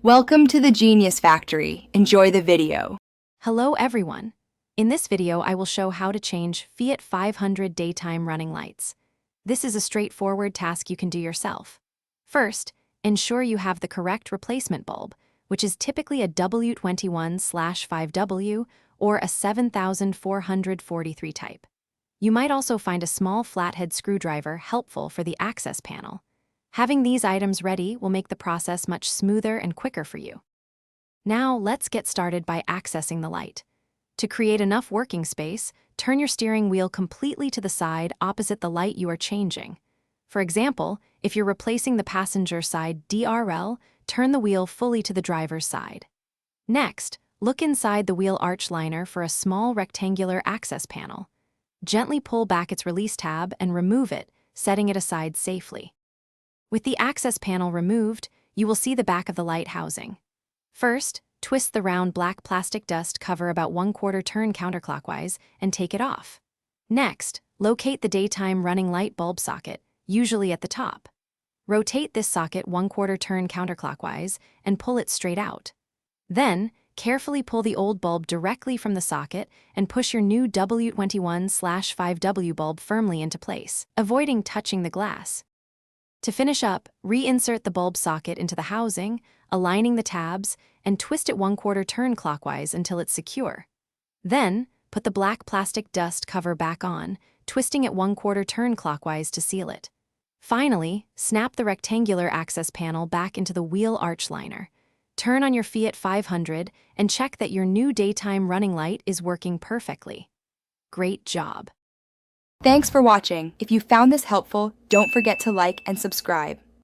Welcome to the Genius Factory. Enjoy the video. Hello everyone. In this video I will show how to change Fiat 500 daytime running lights. This is a straightforward task you can do yourself. First, ensure you have the correct replacement bulb, which is typically a W21/5W or a 7443 type. You might also find a small flathead screwdriver helpful for the access panel. Having these items ready will make the process much smoother and quicker for you. Now let's get started by accessing the light. To create enough working space, turn your steering wheel completely to the side opposite the light you are changing. For example, if you're replacing the passenger side DRL, turn the wheel fully to the driver's side. Next, look inside the wheel arch liner for a small rectangular access panel. Gently pull back its release tab and remove it, setting it aside safely. With the access panel removed, you will see the back of the light housing. First, twist the round black plastic dust cover about 1/4 turn counterclockwise and take it off. Next, locate the daytime running light bulb socket, usually at the top. Rotate this socket 1/4 turn counterclockwise and pull it straight out. Then, carefully pull the old bulb directly from the socket and push your new W21/5W bulb firmly into place, avoiding touching the glass. To finish up, reinsert the bulb socket into the housing, aligning the tabs, and twist it 1/4 turn clockwise until it's secure. Then, put the black plastic dust cover back on, twisting it 1/4 turn clockwise to seal it. Finally, snap the rectangular access panel back into the wheel arch liner. Turn on your Fiat 500 and check that your new daytime running light is working perfectly. Great job! Thanks for watching. If you found this helpful, don't forget to like and subscribe.